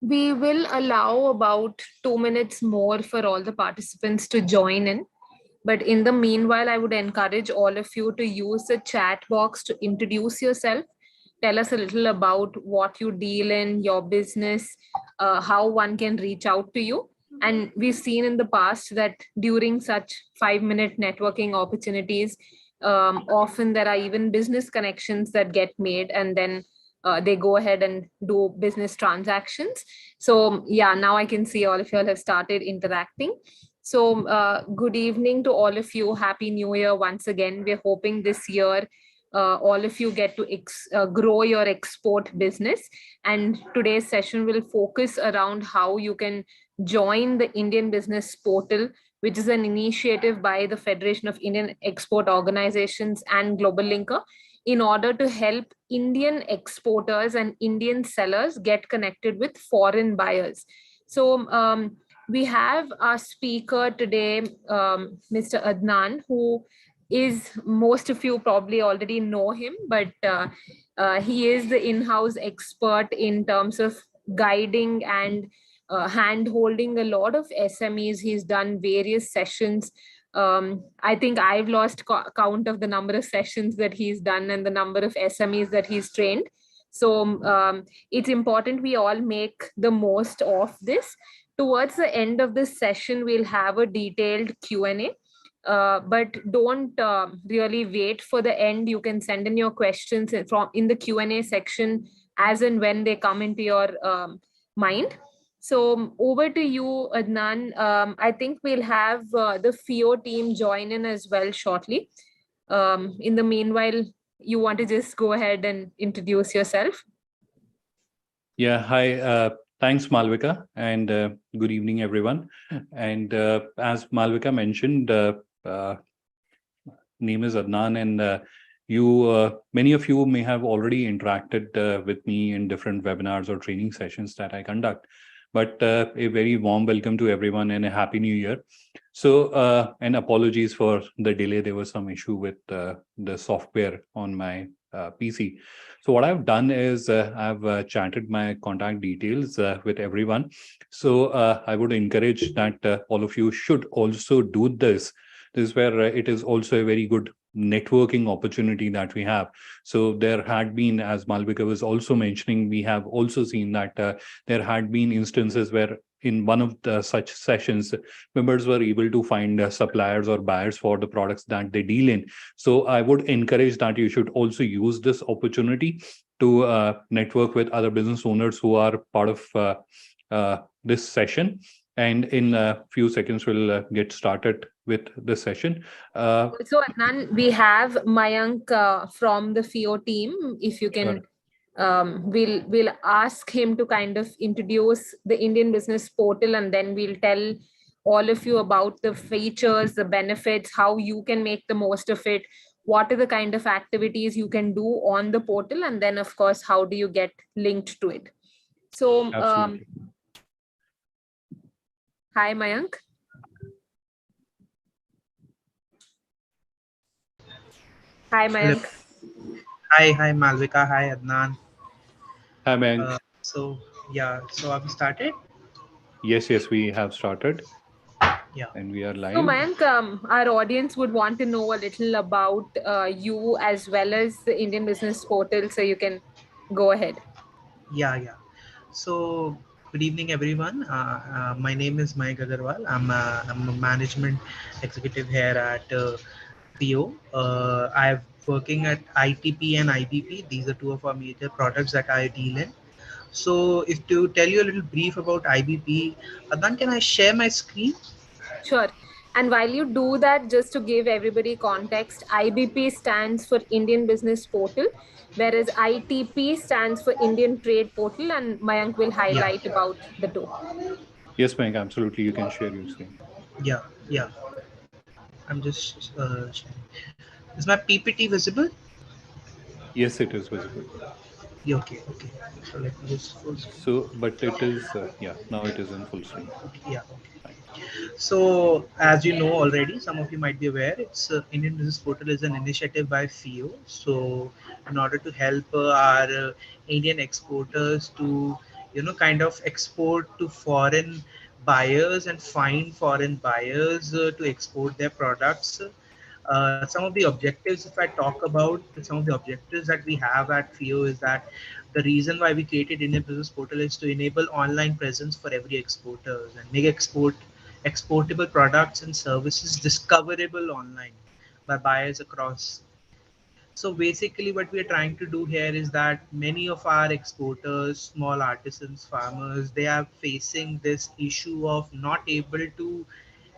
We will allow about 2 minutes more for all the participants to join in. But in the meanwhile, I would encourage all of you to use the chat box to introduce yourself. Tell us a little about what you deal in, your business, how one can reach out to you. And we've seen in the past that during such 5 minute networking opportunities, often there are even business connections that get made, and then they go ahead and do business transactions. So, yeah, now I can see all of you all have started interacting. So, good evening to all of you. Happy New Year once again. We're hoping this year all of you get to grow your export business. And today's session will focus around how you can join the Indian Business Portal, which is an initiative by the Federation of Indian Export Organizations and GlobalLinker, in order to help Indian exporters and Indian sellers get connected with foreign buyers. So, we have our speaker today, Mr. Adnan, who is, most of you probably already know him, but he is the in-house expert in terms of guiding and hand holding a lot of SMEs. He's done various sessions. I think I've lost count of the number of sessions that he's done and the number of SMEs that he's trained. So it's important we all make the most of this. Towards the end of this session, we'll have a detailed Q&A. But don't really wait for the end. You can send in your questions in the Q&A section as and when they come into your mind. So over to you, Adnan. I think we'll have the FIEO team join in as well shortly. In the meanwhile, you want to just go ahead and introduce yourself? Yeah, hi. Thanks, Malvika, and good evening, everyone. And as Malvika mentioned, name is Adnan, and many of you may have already interacted with me in different webinars or training sessions that I conduct. But a very warm welcome to everyone and a happy new year. So, and apologies for the delay. There was some issue with the software on my PC. So what I've done is I've chatted my contact details with everyone. So I would encourage that all of you should also do this. This is where it is also a very good networking opportunity that we have. So there had been, as Malvika was also mentioning, we have also seen that there had been instances where in one of the such sessions, members were able to find suppliers or buyers for the products that they deal in. So I would encourage that you should also use this opportunity to network with other business owners who are part of this session. And in a few seconds, we'll get started with the session. So Adnan, we have Mayank from the FIEO team. If you can, we'll ask him to kind of introduce the Indian Business Portal, and then we'll tell all of you about the features, the benefits, how you can make the most of it, what are the kind of activities you can do on the portal, and then of course, how do you get linked to it. So, hi Mayank. Hi Mayank. Hello. Hi Malvika, hi Adnan. Hi Mayank. So have we started? Yes, we have started. Yeah. And we are live. So Mayank, our audience would want to know a little about you as well as the Indian Business Portal, so you can go ahead. Yeah. So good evening, everyone. My name is Mayank Agarwal. I'm a management executive here at FIEO. I'm working at ITP and IBP. These are two of our major products that I deal in. So if to tell you a little brief about IBP, Adnan, can I share my screen? Sure. And while you do that, just to give everybody context, IBP stands for Indian Business Portal, whereas ITP stands for Indian Trade Portal, and Mayank will highlight about the two. Yes, Mayank, absolutely. You can share your screen. Yeah. I'm just sharing. Is my PPT visible? Yes, it is visible. Yeah, okay. So let me just full screen. So, but it is, now it is in full screen. Yeah, okay. So as you know already, some of you might be aware, it's Indian Business Portal is an initiative by FIEO. So in order to help our Indian exporters to kind of export to foreign buyers and find foreign buyers to export their products. Some of the objectives, if I talk about some of the objectives that we have at FIEO, is that the reason why we created Indian Business Portal is to enable online presence for every exporters and make exportable products and services discoverable online by buyers across. So basically, what we are trying to do here is that many of our exporters, small artisans, farmers, they are facing this issue of not able to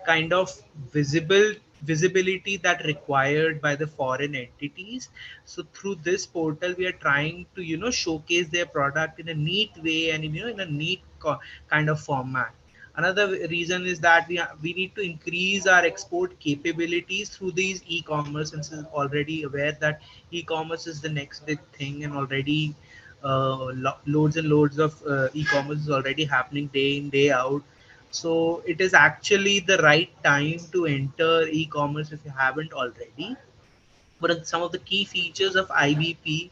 kind of visible visibility that required by the foreign entities. So through this portal we are trying to showcase their product in a neat way and in a neat kind of format. Another reason is that we need to increase our export capabilities through these e-commerce, and is already aware that e-commerce is the next big thing, and already loads and loads of e-commerce is already happening day in day out. So it is actually the right time to enter e-commerce if you haven't already. But some of the key features of IBP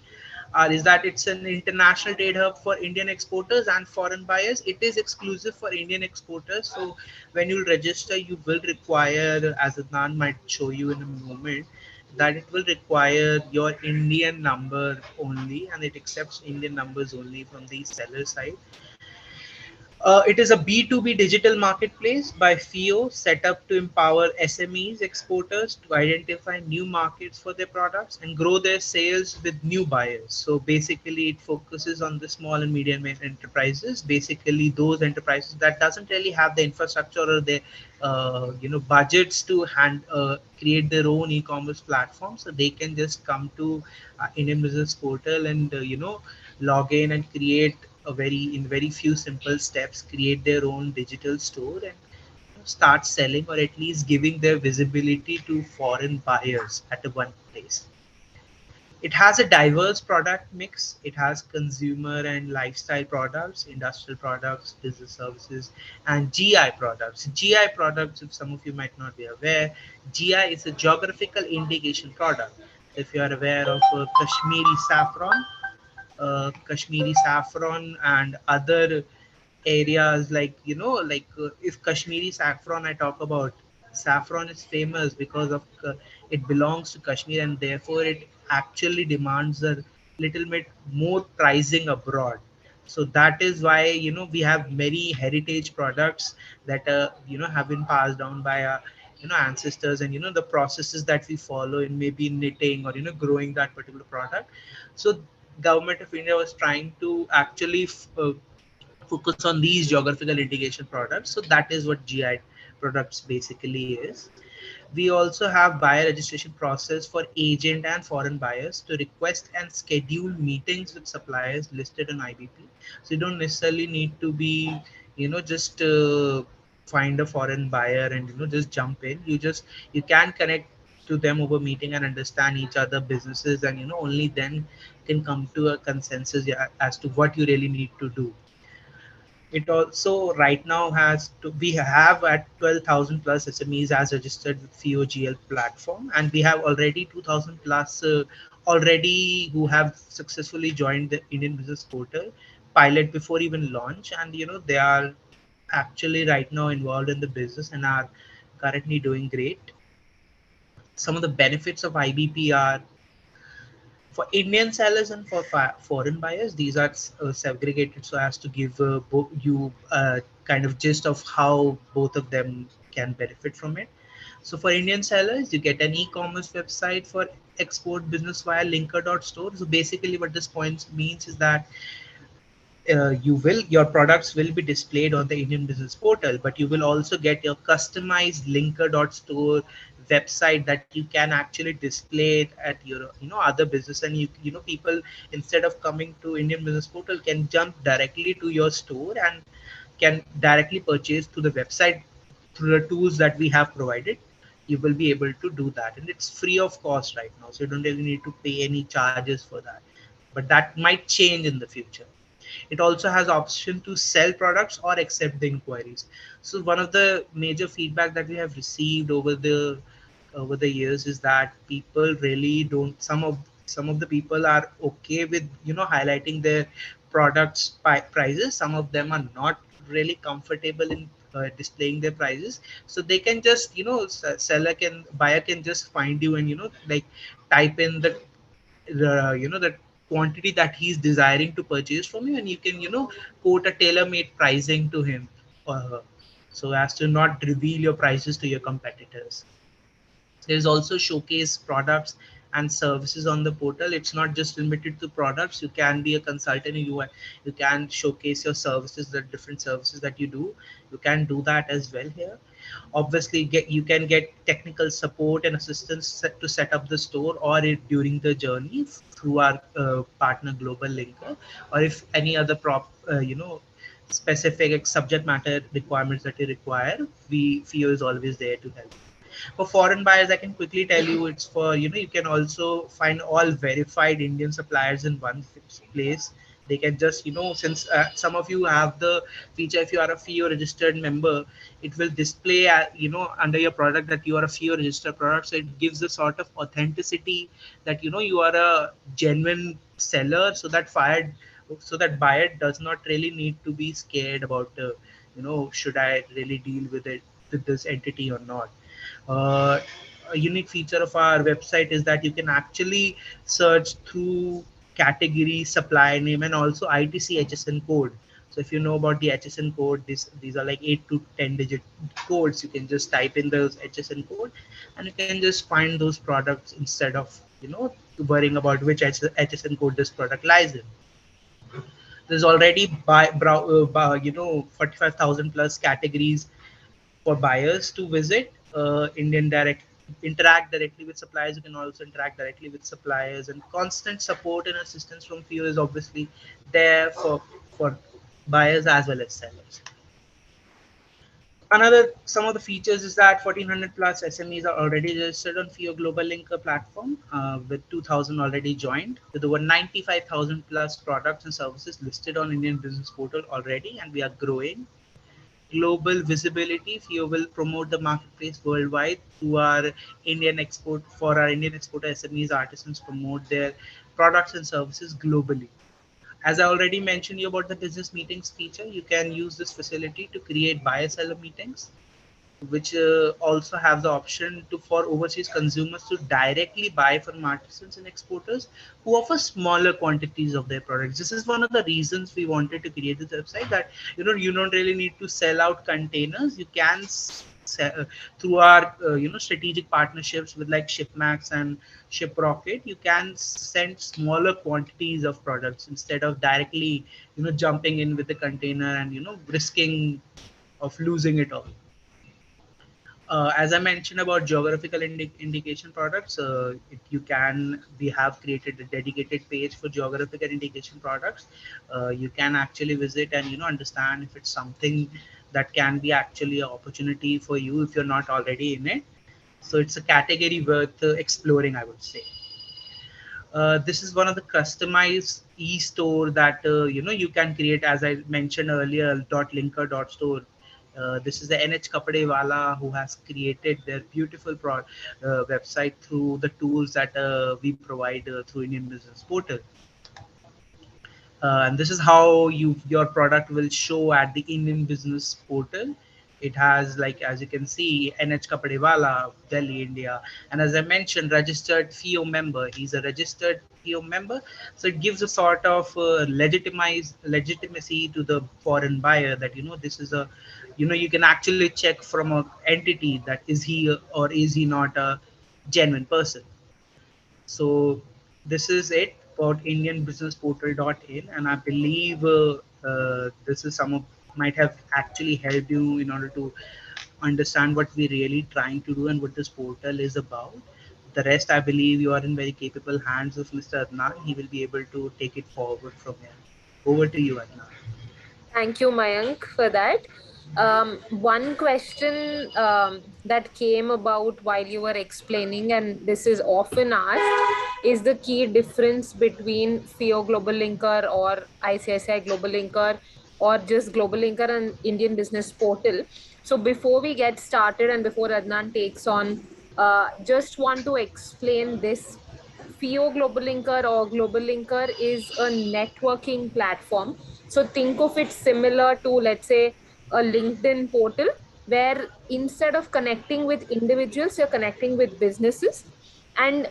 is that it's an international trade hub for Indian exporters and foreign buyers. It is exclusive for Indian exporters. So when you register, you will require, as Adnan might show you in a moment, that it will require your Indian number only, and it accepts Indian numbers only from the seller side. It is a B2B digital marketplace by FIEO, set up to empower SMEs, exporters to identify new markets for their products and grow their sales with new buyers. So basically, it focuses on the small and medium enterprises, basically those enterprises that doesn't really have the infrastructure or the budgets to create their own e-commerce platform. So they can just come to Indian Business Portal and log in and create very few simple steps, create their own digital store and start selling, or at least giving their visibility to foreign buyers at one place. It has a diverse product mix. It has consumer and lifestyle products, industrial products, business services, and GI products. GI products, if some of you might not be aware, GI is a geographical indication product. If you are aware of Kashmiri saffron and other areas, like if Kashmiri saffron I talk about, saffron is famous because of it belongs to Kashmir, and therefore it actually demands a little bit more pricing abroad. So that is why we have many heritage products that have been passed down by our ancestors, and the processes that we follow in maybe knitting or growing that particular product. So government of India was trying to actually focus on these geographical indication products. So that is what GI products basically is. We also have buyer registration process for agent and foreign buyers to request and schedule meetings with suppliers listed on IBP. So you don't necessarily need to be, just find a foreign buyer and just jump in. You can connect to them over meeting and understand each other businesses, and only then can come to a consensus, yeah, as to what you really need to do. It also right now we have at 12,000 plus SMEs as registered with FIEO platform, and we have already 2,000 plus already who have successfully joined the Indian Business Portal pilot before even launch, and they are actually right now involved in the business and are currently doing great. Some of the benefits of IBP are for Indian sellers and for foreign buyers. These are segregated so as to give you kind of gist of how both of them can benefit from it. So for Indian sellers, you get an e-commerce website for export business via linker.store. So basically what this point means is that your products will be displayed on the Indian Business Portal, but you will also get your customized linker.store website that you can actually display it at your other business, and people, instead of coming to Indian Business Portal, can jump directly to your store and can directly purchase through the website through the tools that we have provided. You will be able to do that, and it's free of cost right now, so you don't really need to pay any charges for that, but that might change in the future. It also has option to sell products or accept the inquiries. So one of the major feedback that we have received over the years is that people really don't, some of the people are okay with highlighting their products prices. Some of them are not really comfortable in displaying their prices, so they can just, buyer can just find you and, like, type in the quantity that he's desiring to purchase from you, and you can, quote a tailor-made pricing to him or her, so as to not reveal your prices to your competitors. There's also showcase products and services on the portal. It's not just limited to products. You can be a consultant, you can showcase your services, the different services that you do. You can do that as well here. Obviously, you can get technical support and assistance to set up the store, or during the journey through our partner GlobalLinker, or if any other specific subject matter requirements that you require, we FIEO is always there to help. For foreign buyers, I can quickly tell you, it's for, you can also find all verified Indian suppliers in one place. They can just, since some of you have the feature, if you are a FIEO registered member, it will display, under your product that you are a FIEO registered product. So it gives a sort of authenticity that, you are a genuine seller, so that buyer does not really need to be scared about, should I really deal with it, with this entity or not. uh, a unique feature of our website is that you can actually search through category, supply name, and also ITC HSN code. So if you know about the HSN code, these are like 8 to 10 digit codes. You can just type in those HSN code, and you can just find those products instead of, worrying about which HSN code this product lies in. There's already 45,000 plus categories for buyers to visit. Indian direct interact directly with suppliers. You can also interact directly with suppliers, and constant support and assistance from FIEO is obviously there for buyers as well as sellers. Another some of the features is that 1400 plus SMEs are already registered on FIEO GlobalLinker platform, with 2000 already joined, with over 95,000 plus products and services listed on Indian Business Portal already, and we are growing. Global visibility. FIEO will promote the marketplace worldwide through our Indian exporter SMEs, artisans promote their products and services globally. As I already mentioned you about the business meetings feature, you can use this facility to create buyer seller meetings, which also have the option to for overseas consumers to directly buy from artisans and exporters who offer smaller quantities of their products. This is one of the reasons we wanted to create this website, that you don't really need to sell out containers. You can sell, through our strategic partnerships with like Shipmax and Shiprocket, you can send smaller quantities of products instead of directly jumping in with the container and risking of losing it all. As I mentioned about geographical indication products, we have created a dedicated page for geographical indication products. You can actually visit and understand if it's something that can be actually an opportunity for you if you're not already in it. So it's a category worth exploring, I would say. This is one of the customized e-store that you can create, as I mentioned earlier. .linker.store. This is the NH Kapade Wala who has created their beautiful website through the tools that we provide through Indian Business Portal. And this is how your product will show at the Indian Business Portal. It has, like, as you can see, NH Kapadewala, Delhi, India, and as I mentioned, registered FIEO member. He's a registered FIEO member, so it gives a sort of legitimacy to the foreign buyer that this is a, you can actually check from a entity that is he or is he not a genuine person. So this is it about indianbusinessportal.in, and I believe this is some of might have actually helped you in order to understand what we're really trying to do and what this portal is about. The rest, I believe, you are in very capable hands of Mr. Adnan. He will be able to take it forward from here. Over to you, Adnan. Thank you, Mayank, for that. One question that came about while you were explaining, and this is often asked, is the key difference between FIEO Global Linker or ICICI Global Linker or just Global Linker and Indian Business Portal. So before we get started and before Adnan takes on, just want to explain this FIEO GlobalLinker or GlobalLinker is a networking platform. So think of it similar to, let's say, a LinkedIn portal, where instead of connecting with individuals, you're connecting with businesses. And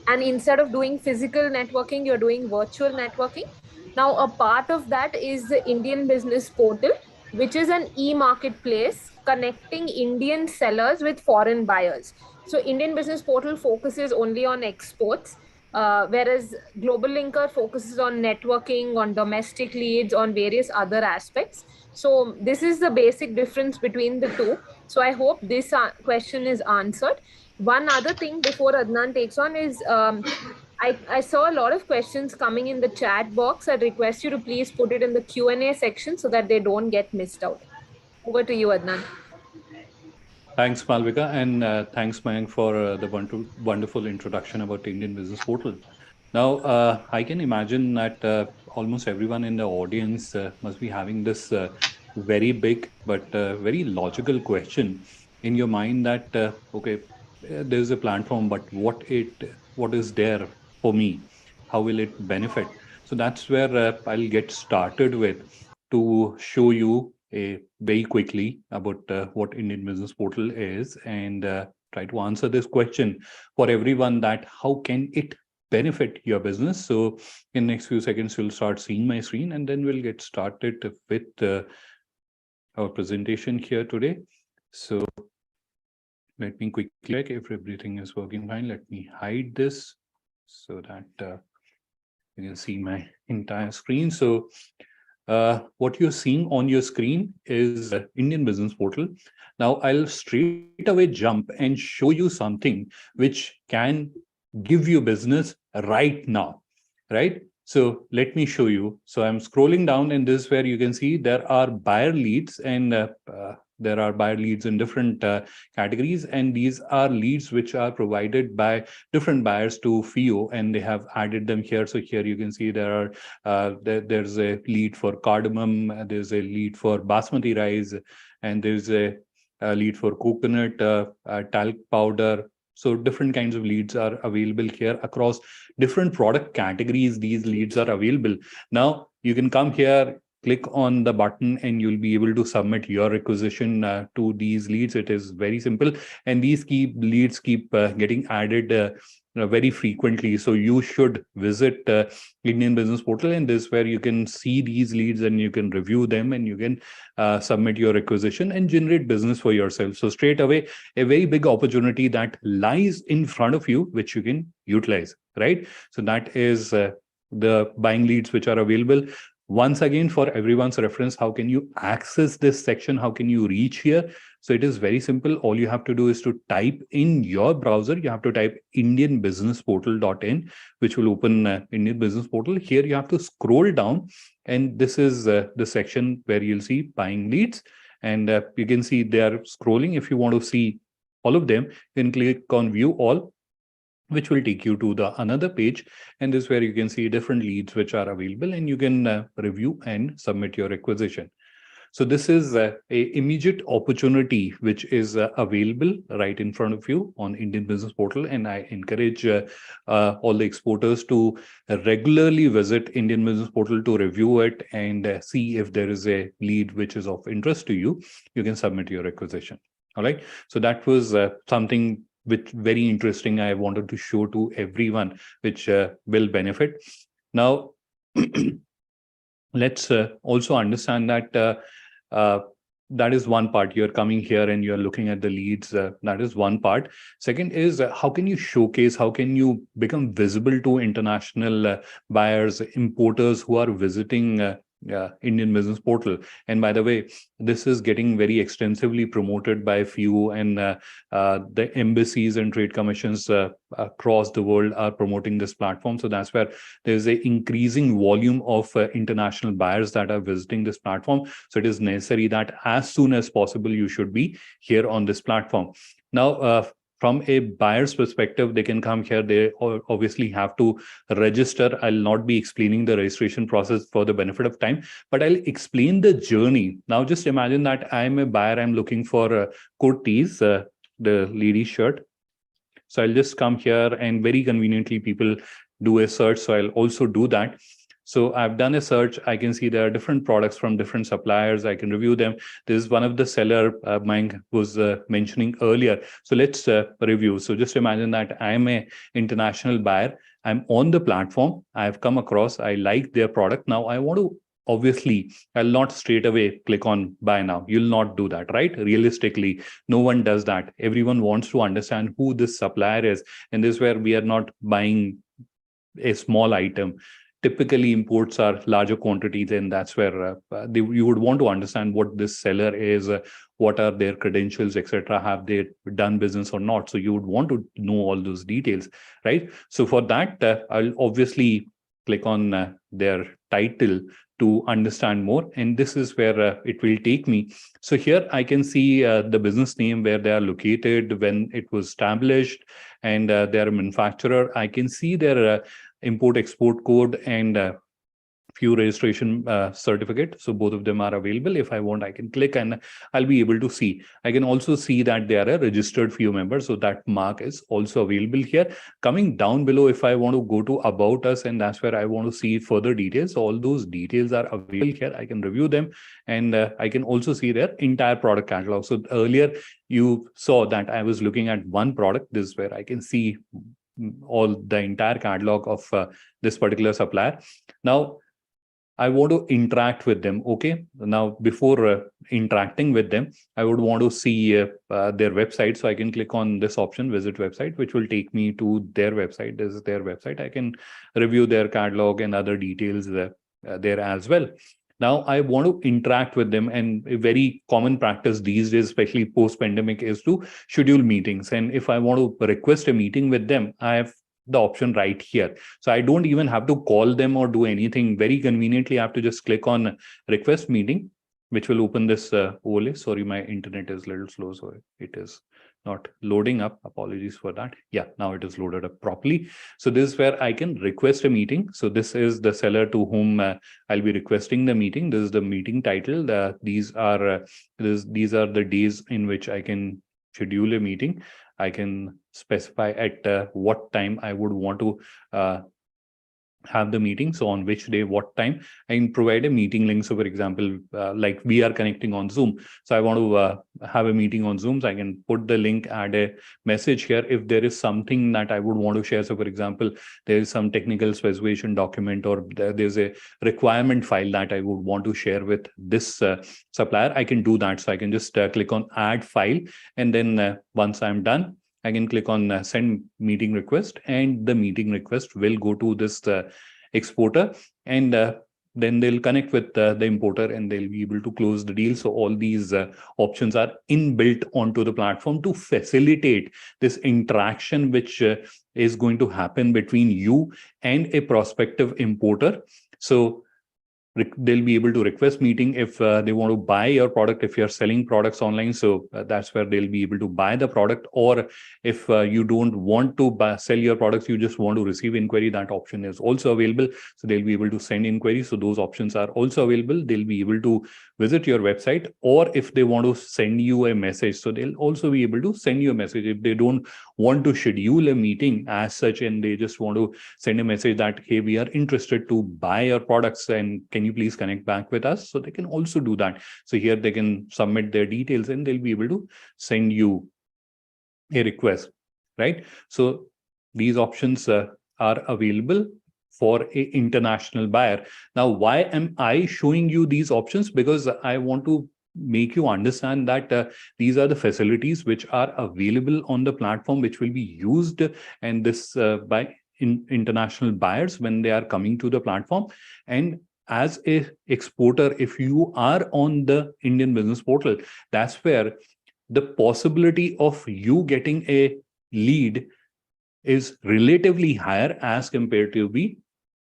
instead of doing physical networking, you're doing virtual networking. Now, a part of that is the Indian Business Portal, which is an e-marketplace connecting Indian sellers with foreign buyers. So Indian Business Portal focuses only on exports, whereas Global Linker focuses on networking, on domestic leads, on various other aspects. So this is the basic difference between the two. So I hope this question is answered. One other thing before Adnan takes on is, I saw a lot of questions coming in the chat box. I request you to please put it in the Q&A section so that they don't get missed out. Over to you, Adnan. Thanks, Malvika, and thanks, Mayank, for the wonderful introduction about Indian Business Portal. Now, I can imagine that almost everyone in the audience must be having this very big but very logical question in your mind that, okay, there's a platform, but what is there for me? How will it benefit? So that's where I'll get started with to show you very quickly about what Indian Business Portal is and try to answer this question for everyone that how can it benefit your business. So in next few seconds, you'll start seeing my screen and then we'll get started with our presentation here today. So let me quickly check if everything is working fine. Let me hide this so that you can see my entire screen. So what you're seeing on your screen is Indian Business Portal. Now I'll straight away jump and show you something which can give you business right now, right? So let me show you. So I'm scrolling down and this is where you can see there are buyer leads and there are buyer leads in different categories. And these are leads which are provided by different buyers to FIEO and they have added them here. So here you can see there are there's a lead for cardamom, there's a lead for basmati rice, and there's a lead for coconut, talc powder. So different kinds of leads are available here across different product categories. These leads are available. Now you can come here, click on the button and you'll be able to submit your requisition to these leads. It is very simple. And these leads keep getting added very frequently. So you should visit Indian Business Portal, and this is where you can see these leads and you can review them and you can submit your requisition and generate business for yourself. So straight away, a very big opportunity that lies in front of you, which you can utilize, right? So that is the buying leads which are available. Once again, for everyone's reference, how can you access this section? How can you reach here? So it is very simple. All you have to do is to type in your browser. You have to type indianbusinessportal.in, which will open Indian Business Portal. Here you have to scroll down, and this is the section where you'll see buying leads. And you can see they are scrolling. If you want to see all of them, you can click on View All, which will take you to the another page. And this is where you can see different leads which are available and you can review and submit your requisition. So this is a immediate opportunity which is available right in front of you on Indian Business Portal. And I encourage all the exporters to regularly visit Indian Business Portal to review it and see if there is a lead which is of interest to you. You can submit your requisition. All right. So that was something which very interesting I wanted to show to everyone, which will benefit. Now, let's also understand that that is one part. You're coming here and you're looking at the leads. That is one part. Second is how can you showcase, how can you become visible to international buyers, importers who are visiting Indian Business Portal. And by the way, this is getting very extensively promoted by FIEO, and the embassies and trade commissions across the world are promoting this platform. So that's where there's an increasing volume of international buyers that are visiting this platform. So it is necessary that as soon as possible, you should be here on this platform. Now, from a buyer's perspective, they can come here. They obviously have to register. I'll not be explaining the registration process for the benefit of time, but I'll explain the journey. Now, just imagine that I'm a buyer. I'm looking for kurtis, the lady shirt. So I'll just come here, and very conveniently people do a search. So I'll also do that. So I've done a search. I can see there are different products from different suppliers. I can review them. This is one of the seller Mayank was mentioning earlier. So let's review. So just imagine that I'm a international buyer. I'm on the platform. I've come across, I like their product. Now I want to, obviously, I'll not straight away click on buy now. You'll not do that, right? Realistically, no one does that. Everyone wants to understand who this supplier is. And this is where we are not buying a small item. Typically, imports are larger quantities, and that's where you would want to understand what this seller is, what are their credentials, etc. Have they done business or not? So you would want to know all those details, right? So for that, I'll obviously click on their title to understand more, and this is where it will take me. So here I can see the business name, where they are located, when it was established, and they're a manufacturer. I can see their import export code and FIEO registration certificate. So both of them are available. If I want, I can click and I'll be able to see. I can also see that they are a registered FIEO member. So that mark is also available here. Coming down below, if I want to go to About Us, and that's where I want to see further details. So all those details are available here. I can review them, and I can also see their entire product catalog. So earlier you saw that I was looking at one product. This is where I can see all the entire catalog of this particular supplier. Now I want to interact with them. Okay. Now, before interacting with them, I would want to see their website. So I can click on this option, visit website, which will take me to their website. This is their website. I can review their catalog and other details there as well. Now I want to interact with them, and a very common practice these days, especially post-pandemic, is to schedule meetings. And if I want to request a meeting with them, I have the option right here. So I don't even have to call them or do anything. Very conveniently, I have to just click on request meeting, which will open this overlay. Sorry, my internet is a little slow, so it is not loading up. Apologies for that. Yeah, now it is loaded up properly. So this is where I can request a meeting. So this is the seller to whom I'll be requesting the meeting. This is the meeting title. These are the days in which I can schedule a meeting. I can specify at what time I would want to have the meeting. So on which day, what time, I can provide a meeting link. So for example, like we are connecting on Zoom. So I want to have a meeting on Zoom. So I can put the link, add a message here. If there is something that I would want to share. So for example, there is some technical specification document, or there's a requirement file that I would want to share with this supplier, I can do that. So I can just click on add file. And then once I'm done, I can click on send meeting request, and the meeting request will go to this exporter, and then they'll connect with the importer, and they'll be able to close the deal. So all these options are inbuilt onto the platform to facilitate this interaction, which is going to happen between you and a prospective importer. So they'll be able to request meeting if they want to buy your product, if you're selling products online. So that's where they'll be able to buy the product. Or if you don't want to sell your products, you just want to receive inquiry, that option is also available. So they'll be able to send inquiries. So those options are also available. They'll be able to visit your website, or if they want to send you a message, so they'll also be able to send you a message. If they don't want to schedule a meeting as such, and they just want to send a message that, hey, we are interested to buy your products, and can you please connect back with us? So they can also do that. So here they can submit their details, and they'll be able to send you a request, right? So these options are available for an international buyer. Now, why am I showing you these options? Because I want to make you understand that these are the facilities which are available on the platform, which will be used, and this by international buyers when they are coming to the platform. And as a exporter, if you are on the Indian business portal, that's where the possibility of you getting a lead is relatively higher as compared to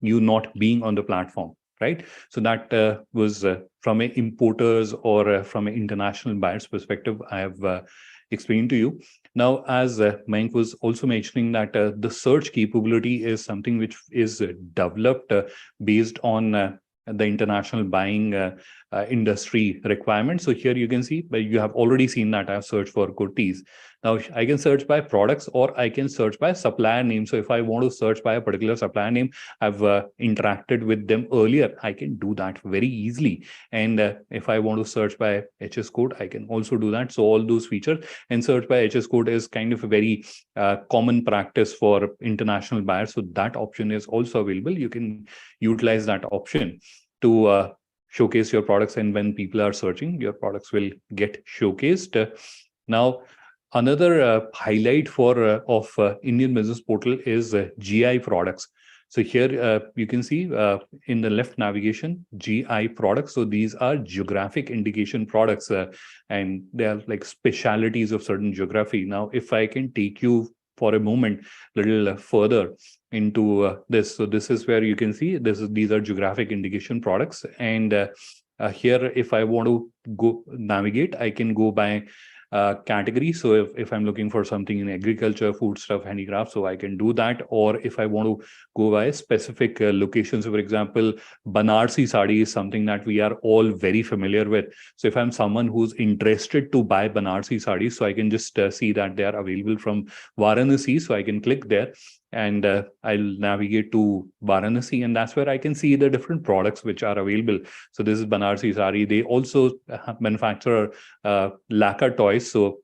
you not being on the platform, right? So that was from an importer's or from an international buyer's perspective, I have explained to you. Now, as Mayank was also mentioning, that the search capability is something which is developed based on the international buying industry requirements. So here you can see, but you have already seen that I've searched for kurtis. Now I can search by products or I can search by supplier name. So if I want to search by a particular supplier name, I've interacted with them earlier, I can do that very easily. And if I want to search by HS code, I can also do that. So all those features, and search by HS code is kind of a very common practice for international buyers. So that option is also available. You can utilize that option to showcase your products, and when people are searching, your products will get showcased. Now, another highlight for of Indian Business Portal is GI products. So here you can see in the left navigation, GI products. So these are geographic indication products, and they are like specialities of certain geography. Now, if I can take you for a moment a little further into this. So this is where you can see these are geographic indication products. And here, if I want to go navigate, I can go by category. So if I'm looking for something in agriculture, foodstuff, handicraft, so I can do that. Or if I want to go by specific locations, for example, Banarsi sari is something that we are all very familiar with. So if I'm someone who's interested to buy Banarsi sari, so I can just see that they are available from Varanasi. So I can click there, and I'll navigate to Varanasi, and that's where I can see the different products which are available. So this is Banarsi sari. They also manufacture lacquer toys. So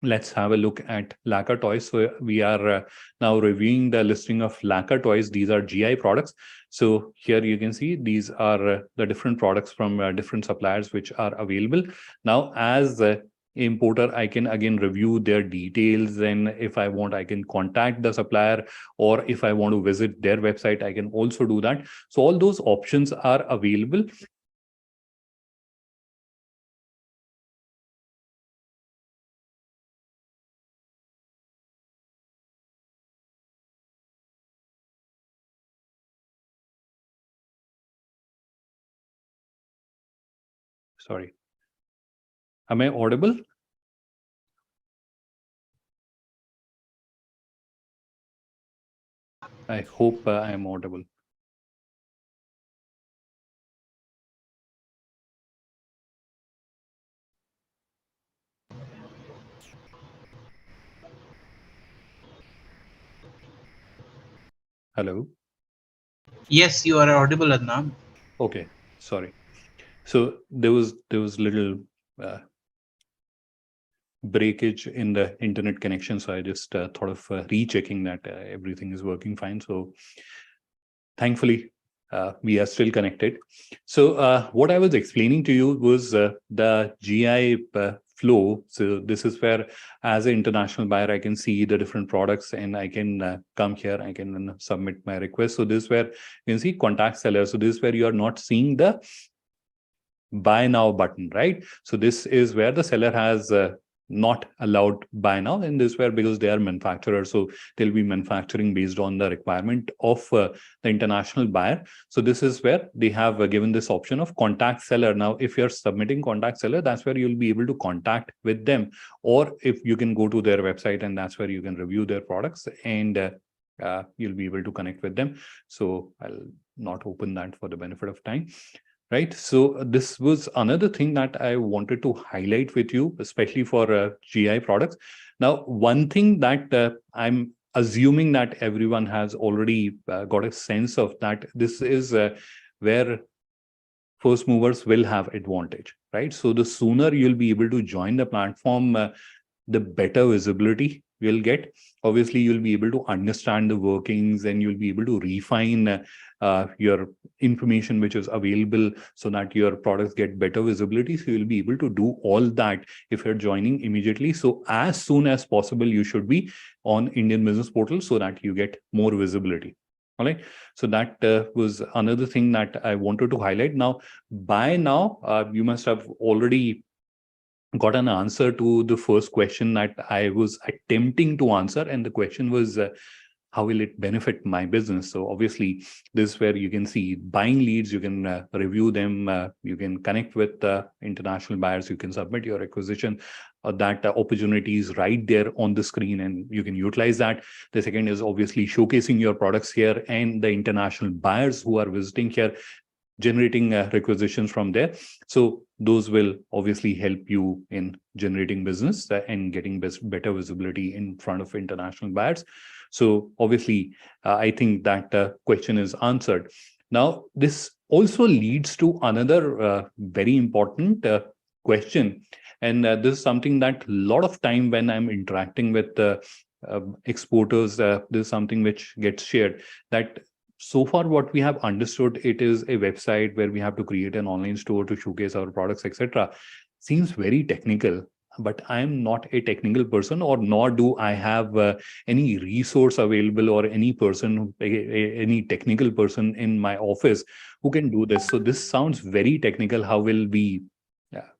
let's have a look at lacquer toys. So we are now reviewing the listing of lacquer toys. These are GI products. So here you can see these are the different products from different suppliers which are available. Now, as importer, I can again review their details, and if I want, I can contact the supplier, or if I want to visit their website, I can also do that. So all those options are available. Sorry. Am I audible? I hope I am audible. Hello? Yes, you are audible, Adnan. Okay, sorry. So there was little breakage in the internet connection. So I just thought of rechecking that everything is working fine. So thankfully, we are still connected. So what I was explaining to you was the GI flow. So this is where, as an international buyer, I can see the different products, and I can come here, I can submit my request. So this is where you can see contact seller. So this is where you are not seeing the buy now button, right? So this is where the seller has not allowed buy now, and this is where, because they are manufacturers, so they'll be manufacturing based on the requirement of the international buyer. So this is where they have given this option of contact seller. Now, if you're submitting contact seller, that's where you'll be able to contact with them, or if you can go to their website, and that's where you can review their products, and you'll be able to connect with them. So I'll not open that for the benefit of time. Right. So this was another thing that I wanted to highlight with you, especially for GI products. Now, one thing that I'm assuming that everyone has already got a sense of, that this is where first movers will have advantage, right? So the sooner you'll be able to join the platform, the better visibility you'll get. Obviously, you'll be able to understand the workings, and you'll be able to refine your information which is available, so that your products get better visibility. So you'll be able to do all that if you're joining immediately. So as soon as possible, you should be on Indian Business Portal, so that you get more visibility. All right. So that was another thing that I wanted to highlight. Now, by now, you must have already got an answer to the first question that I was attempting to answer. And the question was, how will it benefit my business? So obviously, this is where you can see buying leads, you can review them, you can connect with international buyers, you can submit your acquisition. That opportunity is right there on the screen, and you can utilize that. The second is obviously showcasing your products here, and the international buyers who are visiting here, generating requisitions from there. So those will obviously help you in generating business and getting better visibility in front of international buyers. So obviously, I think that question is answered. Now, this also leads to another very important question. And this is something that a lot of time when I'm interacting with exporters, this is something which gets shared, that so far what we have understood, it is a website where we have to create an online store to showcase our products, etc. Seems very technical, but I am not a technical person, or nor do I have any resource available or any person, any technical person in my office who can do this. So this sounds very technical. How will we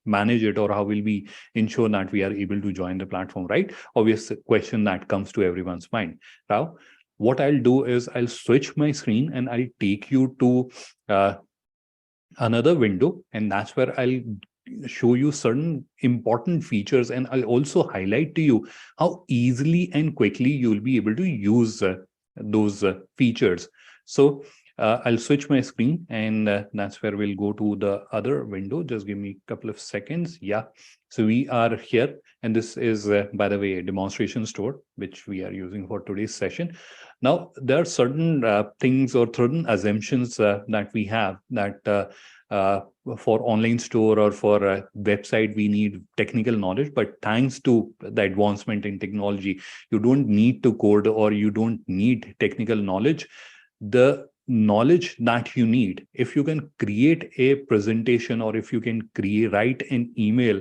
manage it, or how will we ensure that we are able to join the platform, right? Obvious question that comes to everyone's mind. Now, what I'll do is I'll switch my screen and I'll take you to another window, and that's where I'll show you certain important features, and I'll also highlight to you how easily and quickly you'll be able to use those features. So I'll switch my screen, and that's where we'll go to the other window. Just give me a couple of seconds. Yeah. So we are here, and this is, by the way, a demonstration store, which we are using for today's session. Now, there are certain things or certain assumptions that we have that for online store or for a website, we need technical knowledge. But thanks to the advancement in technology, you don't need to code, or you don't need technical knowledge. The knowledge that you need, if you can create a presentation, or if you can write an email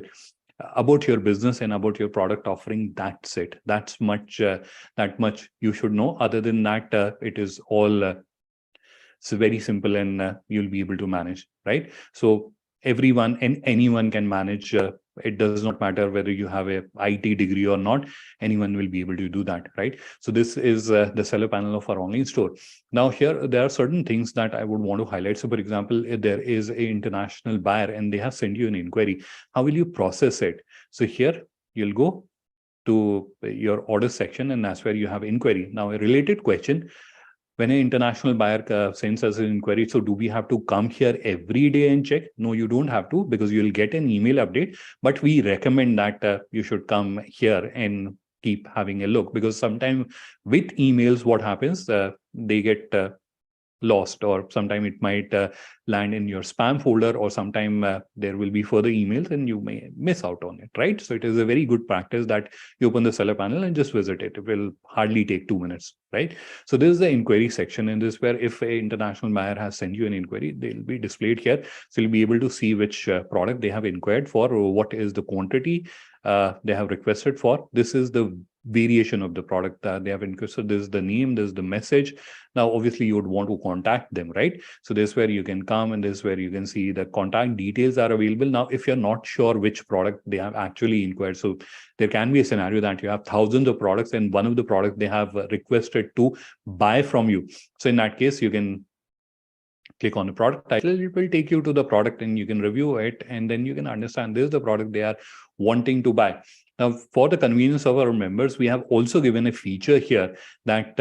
about your business and about your product offering, that's it. That's much that much you should know. Other than that, it is all it's very simple, and you'll be able to manage, right? So everyone and anyone can manage. It does not matter whether you have a IT degree or not. Anyone will be able to do that, right? So this is the seller panel of our online store. Now here, there are certain things that I would want to highlight. So for example, if there is an international buyer and they have sent you an inquiry, how will you process it? So here you'll go to your order section, and that's where you have inquiry. Now, a related question: when an international buyer sends us an inquiry, so do we have to come here every day and check? No, you don't have to, because you'll get an email update. But we recommend that you should come here and keep having a look, because sometimes with emails, what happens, they get lost, or sometime it might land in your spam folder, or sometime there will be further emails and you may miss out on it, right? So it is a very good practice that you open the seller panel and just visit it. It will hardly take 2 minutes, right? So this is the inquiry section, and this is where if an international buyer has sent you an inquiry, they'll be displayed here. So you'll be able to see which product they have inquired for, or what is the quantity they have requested for. This is the variation of the product that they have requested. This is the name, this is the message. Now, obviously, you would want to contact them, right? So this is where you can come, and this is where you can see the contact details are available. Now, if you're not sure which product they have actually inquired, so there can be a scenario that you have thousands of products, and one of the products they have requested to buy from you. So in that case, you can click on the product title. It will take you to the product, and you can review it, and then you can understand this is the product they are wanting to buy. Now, for the convenience of our members, we have also given a feature here that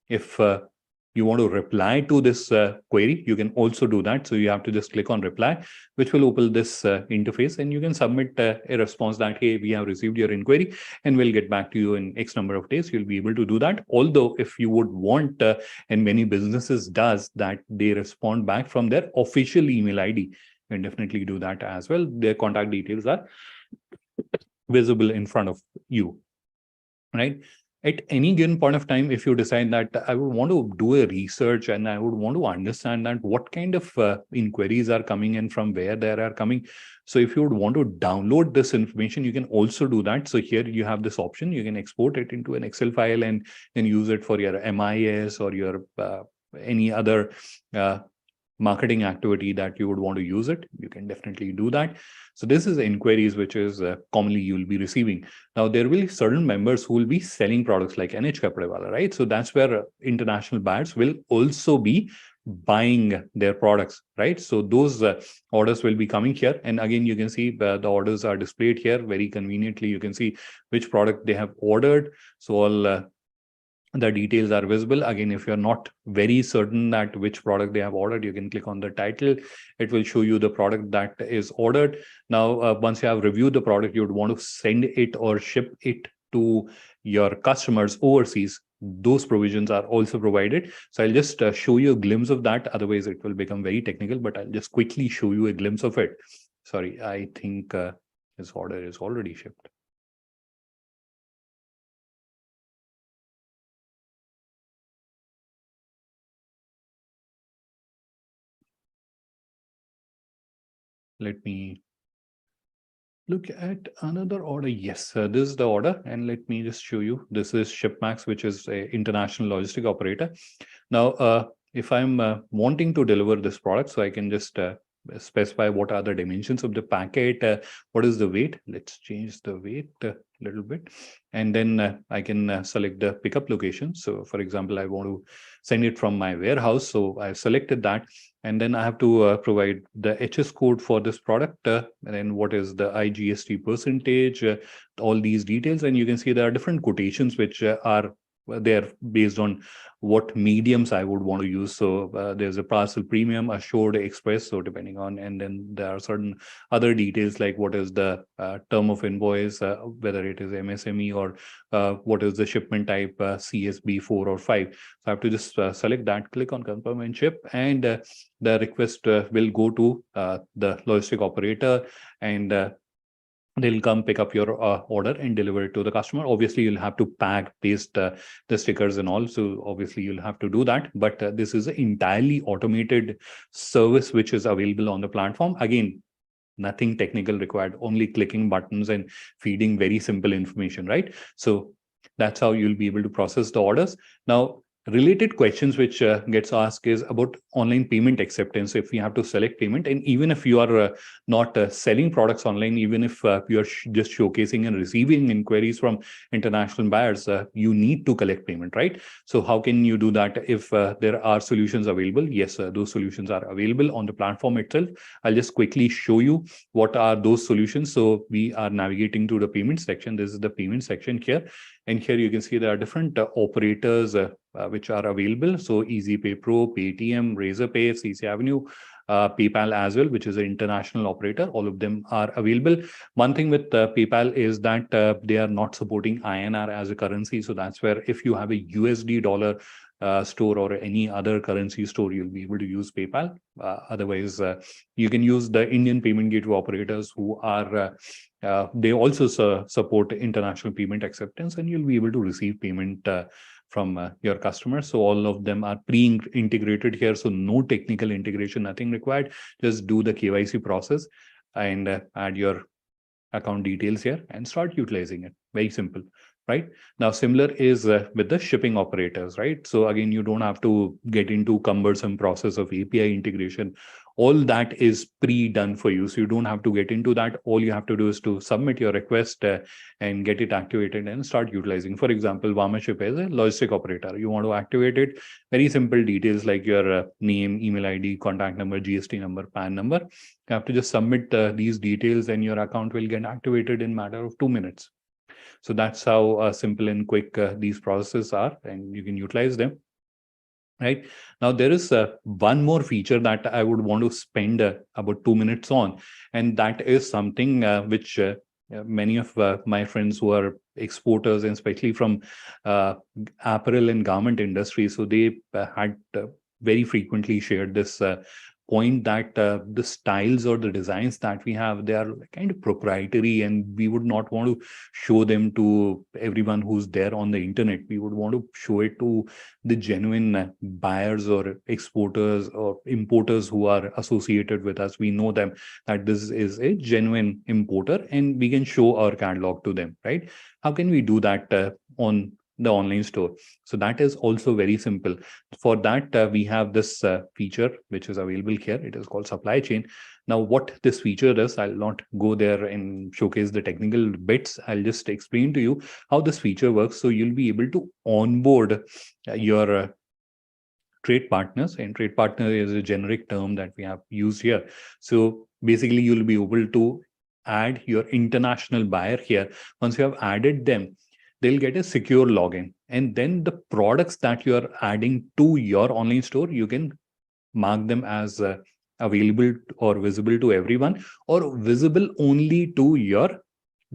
if you want to reply to this query, you can also do that. So you have to just click on reply, which will open this interface, and you can submit a response that, hey, we have received your inquiry and we'll get back to you in X number of days. You'll be able to do that. Although if you would want, and many businesses does that, they respond back from their official email ID. You can definitely do that as well. Their contact details are visible in front of you, right? At any given point of time, if you decide that I would want to do a research and I would want to understand that what kind of inquiries are coming in, from where they are coming. So if you would want to download this information, you can also do that. So here you have this option. You can export it into an Excel file and then use it for your MIS or your any other marketing activity that you would want to use it. You can definitely do that. So this is inquiries which is commonly you will be receiving. Now, there will be certain members who will be selling products like NH Kapdewala, right? So that's where international buyers will also be buying their products, right? So those orders will be coming here. And again, you can see the orders are displayed here very conveniently. You can see which product they have ordered. So all the details are visible. Again, if you're not very certain that which product they have ordered, you can click on the title. It will show you the product that is ordered. Now, once you have reviewed the product, you would want to send it or ship it to your customers overseas. Those provisions are also provided. So I'll just show you a glimpse of that. Otherwise, it will become very technical, but I'll just quickly show you a glimpse of it. Sorry, I think this order is already shipped. Let me look at another order. Yes, this is the order. And let me just show you. This is Shipmax, which is an international logistic operator. Now, if I'm wanting to deliver this product, so I can just specify what are the dimensions of the packet, what is the weight. Let's change the weight a little bit. And then I can select the pickup location. So for example, I want to send it from my warehouse. So I've selected that. And then I have to provide the HS code for this product, and then what is the IGST percentage, all these details. And you can see there are different quotations which are there based on what mediums I would want to use. So there's a parcel premium, assured, express. So depending on, and then there are certain other details like what is the term of invoice, whether it is MSME or what is the shipment type, CSB 4 or 5. So I have to just select that, click on confirm and ship, and the request will go to the logistic operator, and they'll come pick up your order and deliver it to the customer. Obviously, you'll have to pack, paste the stickers and all. So obviously, you'll have to do that. But this is an entirely automated service which is available on the platform. Again, nothing technical required, only clicking buttons and feeding very simple information, right? So that's how you'll be able to process the orders. Now, related questions which gets asked is about online payment acceptance. If you have to select payment, and even if you are not selling products online, even if you are just showcasing and receiving inquiries from international buyers, you need to collect payment, right? So how can you do that if there are solutions available? Yes, those solutions are available on the platform itself. I'll just quickly show you what are those solutions. So we are navigating to the payment section. This is the payment section here. And here you can see there are different operators which are available. So EasyPay Pro, Paytm, Razorpay, CC Avenue, PayPal as well, which is an international operator. All of them are available. One thing with PayPal is that they are not supporting INR as a currency. So that's where if you have a USD dollar store or any other currency store, you'll be able to use PayPal. Otherwise, you can use the Indian payment gateway operators who are they also support international payment acceptance, and you'll be able to receive payment from your customers. So all of them are pre-integrated here. So no technical integration, nothing required. Just do the KYC process and add your account details here and start utilizing it. Very simple, right? Now, similar is with the shipping operators, right? So again, you don't have to get into cumbersome process of API integration. All that is pre-done for you. So you don't have to get into that. All you have to do is to submit your request and get it activated and start utilizing. For example, Varmaship is a logistic operator. You want to activate it. Very simple details like your name, email ID, contact number, GST number, PAN number. You have to just submit these details and your account will get activated in a matter of 2 minutes. So that's how simple and quick these processes are, and you can utilize them. Right now, there is one more feature that I would want to spend about 2 minutes on, and that is something which many of my friends who are exporters, and especially from apparel and garment industry, so they had very frequently shared this point that the styles or the designs that we have, they are kind of proprietary, and we would not want to show them to everyone who's there on the internet. We would want to show it to the genuine buyers or exporters or importers who are associated with us. We know them that this is a genuine importer, and we can show our catalog to them, right? How can we do that on the online store? So that is also very simple. For that, we have this feature which is available here. It is called supply chain. Now, what this feature is, I'll not go there and showcase the technical bits. I'll just explain to you how this feature works. So you'll be able to onboard your trade partners, and trade partner is a generic term that we have used here. So basically, you'll be able to add your international buyer here. Once you have added them, they'll get a secure login. And then the products that you are adding to your online store, you can mark them as available or visible to everyone, or visible only to your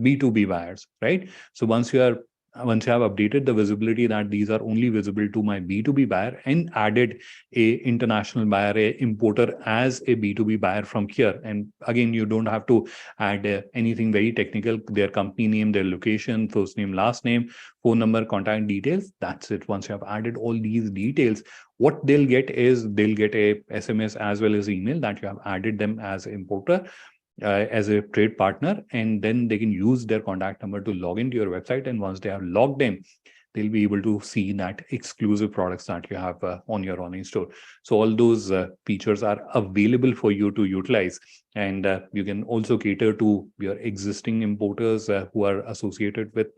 B2B buyers, right? So once you have updated the visibility that these are only visible to my B2B buyer, and added a international buyer, a importer as a B2B buyer from here. And again, you don't have to add anything very technical, their company name, their location, first name, last name, phone number, contact details. That's it. Once you have added all these details, what they'll get is they'll get a SMS as well as email that you have added them as importer, as a trade partner, and then they can use their contact number to log into your website. And once they have logged in, they'll be able to see that exclusive products that you have on your online store. So all those features are available for you to utilize. And you can also cater to your existing importers who are associated with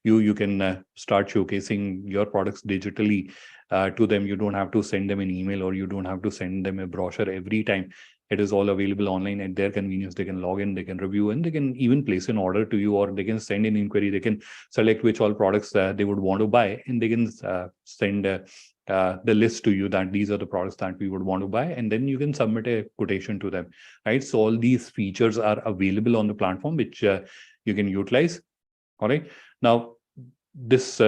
you. You can start showcasing your products digitally to them. You don't have to send them an email, or you don't have to send them a brochure every time. It is all available online at their convenience. They can log in, they can review, and they can even place an order to you, or they can send an inquiry. They can select which all products they would want to buy, and they can send the list to you that these are the products that we would want to buy, and then you can submit a quotation to them, right? So all these features are available on the platform, which you can utilize. All right. Now, this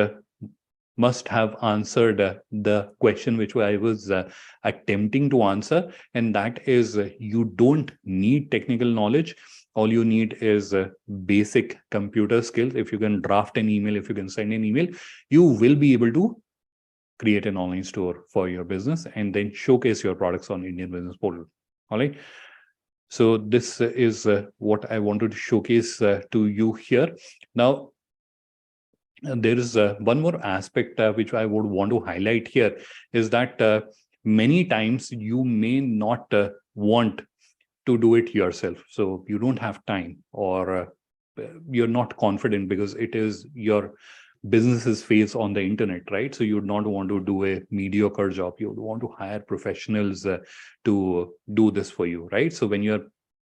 must have answered the question which I was attempting to answer, and that is you don't need technical knowledge. All you need is basic computer skills. If you can draft an email, if you can send an email, you will be able to create an online store for your business and then showcase your products on Indian Business Portal. All right. So this is what I wanted to showcase to you here. Now, there is one more aspect which I would want to highlight here, is that many times you may not want to do it yourself. So you don't have time, or you're not confident because it is your business's face on the internet, right? So you would not want to do a mediocre job. You would want to hire professionals to do this for you, right? So when you're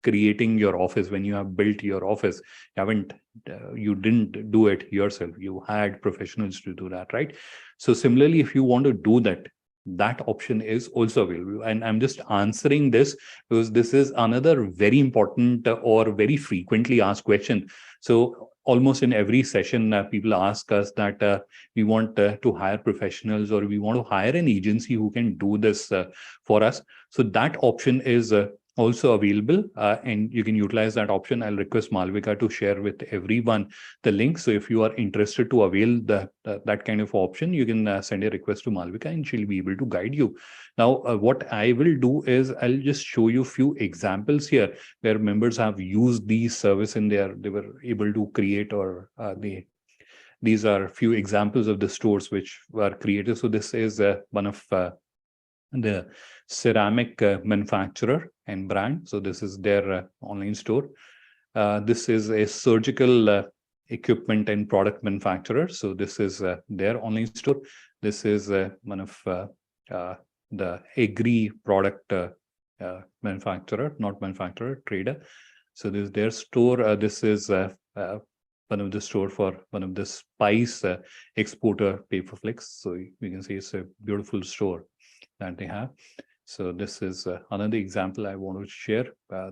creating your office, when you have built your office, you didn't do it yourself. You had professionals to do that, right? So similarly, if you want to do that, that option is also available. And I'm just answering this because this is another very important or very frequently asked question. So almost in every session, people ask us that we want to hire professionals, or we want to hire an agency who can do this for us. So that option is also available, and you can utilize that option. I'll request Malvika to share with everyone the link. So if you are interested to avail that kind of option, you can send a request to Malvika, and she'll be able to guide you. Now, what I will do is I'll just show you a few examples here where members have used these service in they were able to create, or these are a few examples of the stores which were created. So this is one of the ceramic manufacturer and brand. So this is their online store. This is a surgical equipment and product manufacturer. So this is their online store. This is one of the agri product manufacturer, not manufacturer, trader. So this is their store. This is one of the store for one of the spice exporter, Paperflex. So you can see it's a beautiful store that they have. So this is another example I want to share.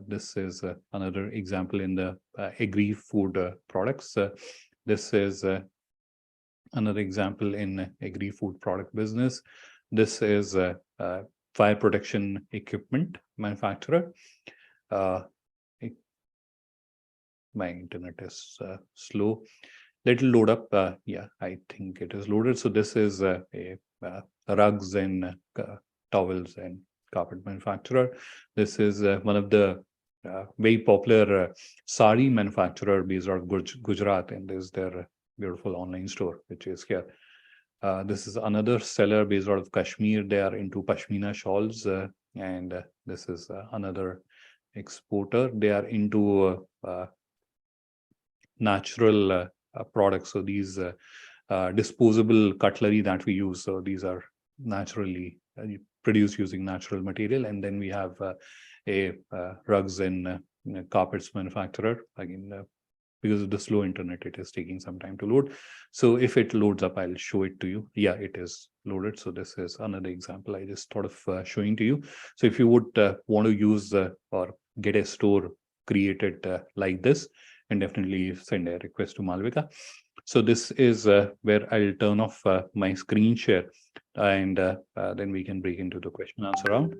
This is another example in the agri food products. This is another example in agri food product business. This is fire protection equipment manufacturer. My internet is slow. Let it load up. Yeah, I think it is loaded. So this is a rugs and towels and carpet manufacturer. This is one of the very popular sari manufacturer based out of Gujarat, and this is their beautiful online store, which is here. This is another seller based out of Kashmir. They are into pashmina shawls, and this is another exporter. They are into natural products. So these disposable cutlery that we use, so these are naturally produced using natural material. And then we have a rugs and carpets manufacturer, again because of the slow internet, it is taking some time to load. So if it loads up, I'll show it to you. Yeah, it is loaded. So this is another example I just thought of showing to you. So if you would want to use or get a store created like this, and definitely send a request to Malvika. So this is where I'll turn off my screen share, and then we can break into the question answer round.